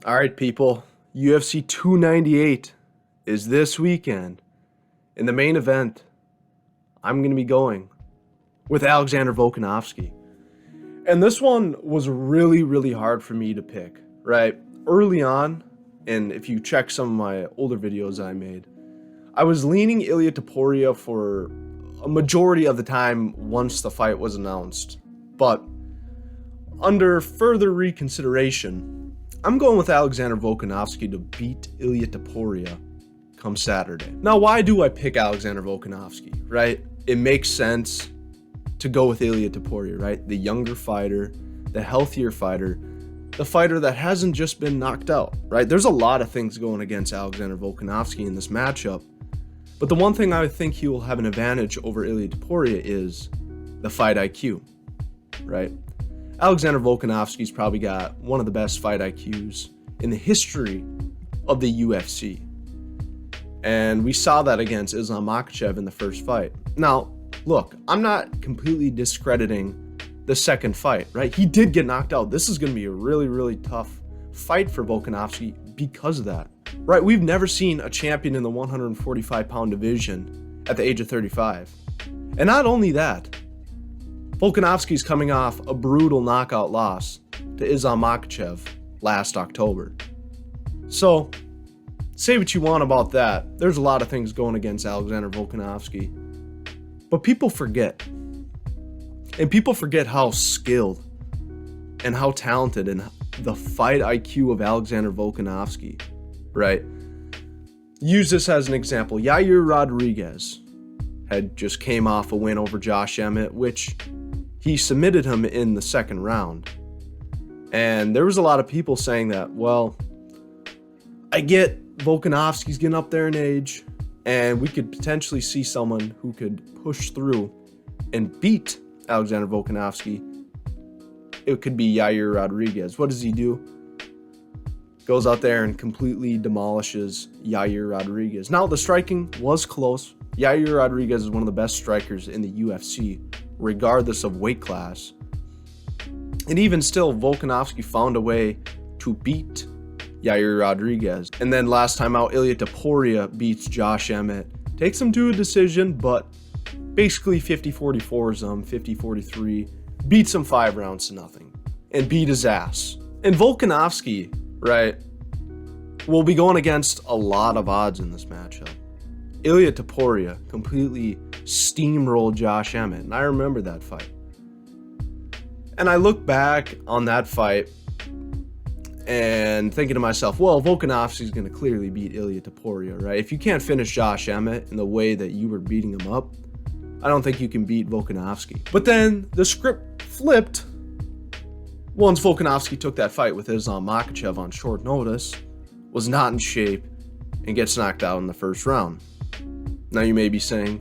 All right, people. UFC 298 is this weekend. In the main event, I'm going to be going with Alexander Volkanovski. And this one was really, really hard for me to pick, right? Early on, and if you check some of my older videos I made, I was leaning Ilia Topuria for a majority of the time once the fight was announced. But under further reconsideration, I'm going with Alexander Volkanovski to beat Ilia Topuria come Saturday. Now, why do I pick Alexander Volkanovski, right? It makes sense to go with Ilia Topuria, right? The younger fighter, the healthier fighter, the fighter that hasn't just been knocked out, right? There's a lot of things going against Alexander Volkanovski in this matchup, but the one thing I think he will have an advantage over Ilia Topuria is the fight IQ, right? Alexander Volkanovski's probably got one of the best fight IQs in the history of the UFC. And we saw that against Islam Makhachev in the first fight. Now, look, I'm not completely discrediting the second fight, right? He did get knocked out. This is going to be a really, really tough fight for Volkanovski because of that, right? We've never seen a champion in the 145-pound division at the age of 35. And not only that, Volkanovski's coming off a brutal knockout loss to Islam Makhachev last October. So, say what you want about that. There's a lot of things going against Alexander Volkanovski. But people forget. And people forget how skilled and how talented and the fight IQ of Alexander Volkanovski, right? Use this as an example. Yair Rodriguez had just came off a win over Josh Emmett, which he submitted him in the second round. And there was a lot of people saying that, well, I get Volkanovski's getting up there in age, and we could potentially see someone who could push through and beat Alexander Volkanovski. It could be Yair Rodriguez. What does he do? Goes out there and completely demolishes Yair Rodriguez. Now, the striking was close. Yair Rodriguez is one of the best strikers in the UFC, regardless of weight class. And even still, Volkanovski found a way to beat Yair Rodriguez. And then last time out, Ilia Topuria beats Josh Emmett. Takes him to a decision, but basically 50-44s him, 50-43. Beats him 5 rounds to nothing. And beat his ass. And Volkanovski, right, will be going against a lot of odds in this matchup. Ilia Topuria completely steamrolled Josh Emmett, and I remember that fight. And I look back on that fight and thinking to myself, well, Volkanovski's going to clearly beat Ilia Topuria, right? If you can't finish Josh Emmett in the way that you were beating him up, I don't think you can beat Volkanovski. But then the script flipped once Volkanovski took that fight with Islam Makhachev on short notice, was not in shape, and gets knocked out in the first round. Now you may be saying,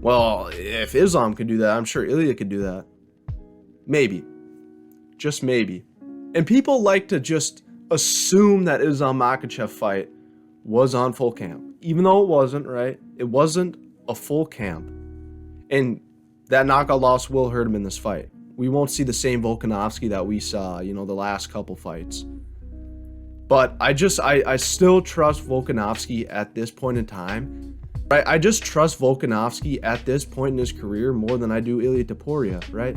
well, if Islam could do that, I'm sure Ilia could do that. Maybe. Just maybe. And people like to just assume that Islam Makhachev fight was on full camp. Even though it wasn't, right? It wasn't a full camp. And that knockout loss will hurt him in this fight. We won't see the same Volkanovski that we saw, the last couple fights. But I still trust Volkanovski at this point in time. Right? I just trust Volkanovski at this point in his career more than I do Ilia Topuria, right?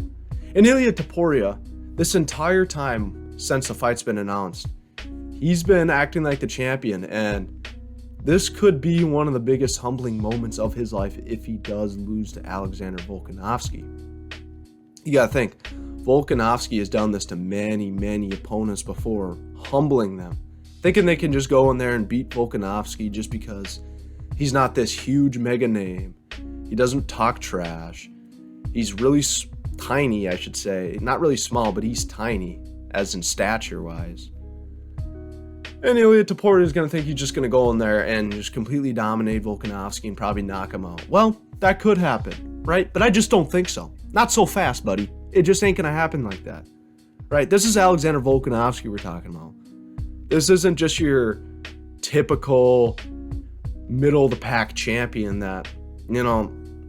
And Ilia Topuria, this entire time since the fight's been announced, he's been acting like the champion, and this could be one of the biggest humbling moments of his life if he does lose to Alexander Volkanovski. You gotta think, Volkanovski has done this to many, many opponents before, humbling them, thinking they can just go in there and beat Volkanovski just because he's not this huge mega name. He doesn't talk trash. He's really tiny, I should say. Not really small, but he's tiny, as in stature-wise. And Ilia Topuria is going to think he's just going to go in there and just completely dominate Volkanovski and probably knock him out. Well, that could happen, right? But I just don't think so. Not so fast, buddy. It just ain't going to happen like that, right? This is Alexander Volkanovski we're talking about. This isn't just your typical middle-of-the-pack champion that,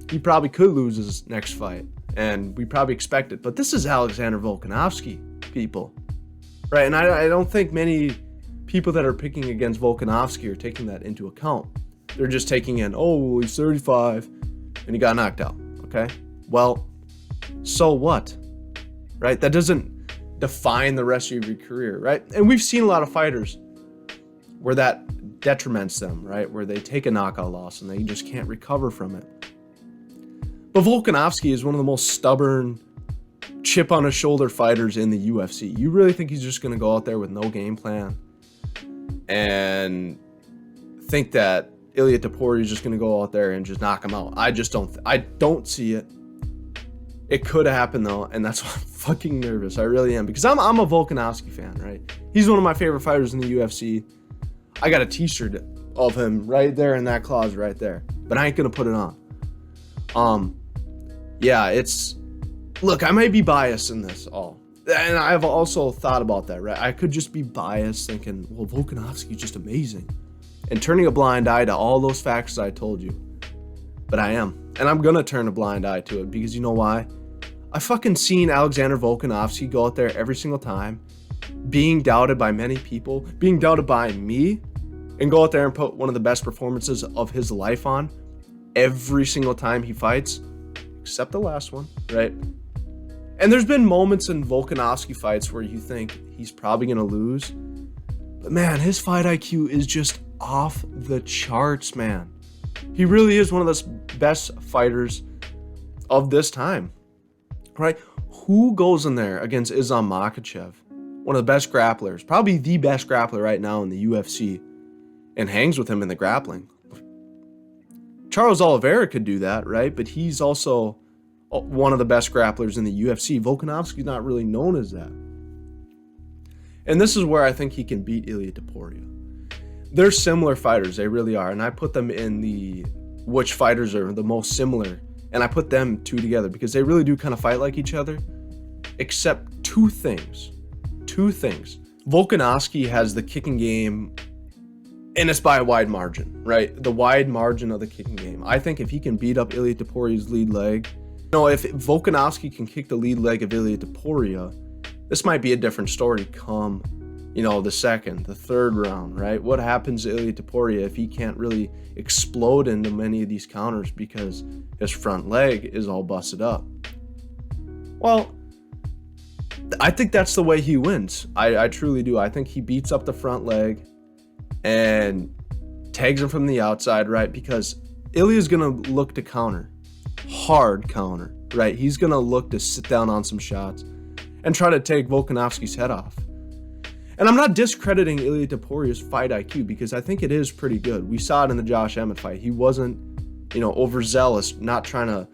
he probably could lose his next fight, and we probably expect it. But this is Alexander Volkanovski, people, right? And I don't think many people that are picking against Volkanovski are taking that into account. They're just taking in, oh, he's 35 and he got knocked out. Okay. Well, so what? Right? That doesn't define the rest of your career, right? And we've seen a lot of fighters where that detriments them, right? Where they take a knockout loss and they just can't recover from it. But Volkanovski is one of the most stubborn, chip on his shoulder fighters in the UFC. You really think he's just going to go out there with no game plan and think that Ilia Topuria is just going to go out there and just knock him out? I don't see it. It could happen though, and that's why I'm fucking nervous. I really am, because I'm a Volkanovski fan, right? He's one of my favorite fighters in the UFC. I got a t-shirt of him right there in that closet right there, but I ain't gonna put it on. Yeah, look, I might be biased in this all, and I've also thought about that, right? I could just be biased thinking, well, Volkanovski's just amazing, and turning a blind eye to all those facts I told you. But I am, and I'm gonna turn a blind eye to it, because you know why? I fucking seen Alexander Volkanovski go out there every single time, being doubted by many people, being doubted by me, and go out there and put one of the best performances of his life on every single time he fights, except the last one, right? And there's been moments in Volkanovski fights where you think he's probably gonna lose, but man, his fight IQ is just off the charts, man. He really is one of the best fighters of this time, right? Who goes in there against Islam Makhachev, one of the best grapplers, probably the best grappler right now in the UFC, and hangs with him in the grappling? Charles Oliveira could do that, right? But he's also one of the best grapplers in the UFC. Volkanovski's not really known as that. And this is where I think he can beat Ilia Topuria. They're similar fighters, they really are. And I put them in the which fighters are the most similar. And I put them two together because they really do kind of fight like each other. Except two things. Volkanovski has the kicking game, and it's by a wide margin, right? The wide margin of the kicking game. I think if he can beat up Ilia Topuria's lead leg, if Volkanovski can kick the lead leg of Ilia Topuria, this might be a different story come, the second, the third round, right? What happens to Ilia Topuria if he can't really explode into many of these counters because his front leg is all busted up? Well, I think that's the way he wins. I truly do. I think he beats up the front leg and tags him from the outside, right? Because Ilia's going to look to counter. Hard counter, right? He's going to look to sit down on some shots and try to take Volkanovski's head off. And I'm not discrediting Ilia Topuria's fight IQ, because I think it is pretty good. We saw it in the Josh Emmett fight. He wasn't, overzealous, not trying to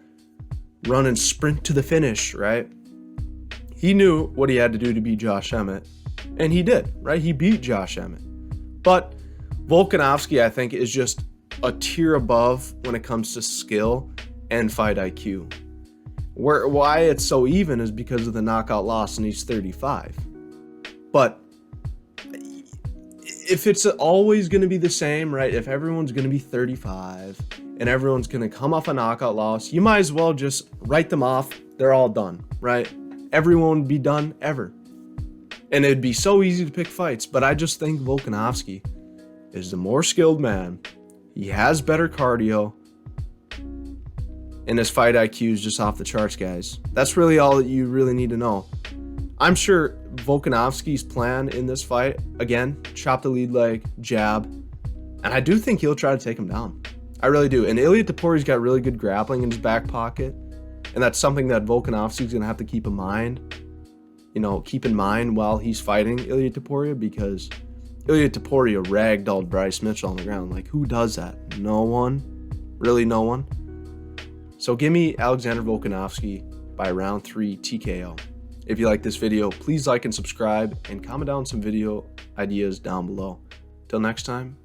run and sprint to the finish, right? He knew what he had to do to beat Josh Emmett, and he did, right? He beat Josh Emmett. But Volkanovski, I think, is just a tier above when it comes to skill and fight IQ. Why it's so even is because of the knockout loss, and he's 35. But if it's always going to be the same, right? If everyone's going to be 35 and everyone's going to come off a knockout loss, you might as well just write them off. They're all done, right? Everyone would be done ever. And it'd be so easy to pick fights. But I just think Volkanovski is the more skilled man. He has better cardio. And his fight IQ is just off the charts, guys. That's really all that you really need to know. I'm sure Volkanovski's plan in this fight, again, chop the lead leg, jab, and I do think he'll try to take him down. I really do. And Ilia Topuria's got really good grappling in his back pocket, and that's something that Volkanovski's going to have to keep in mind. While he's fighting Ilia Topuria, because Ilia Topuria ragdolled Bryce Mitchell on the ground. Like, who does that? No one. Really no one. So give me Alexander Volkanovski by round 3 TKO. If you like this video, please like and subscribe, and comment down some video ideas down below. Till next time,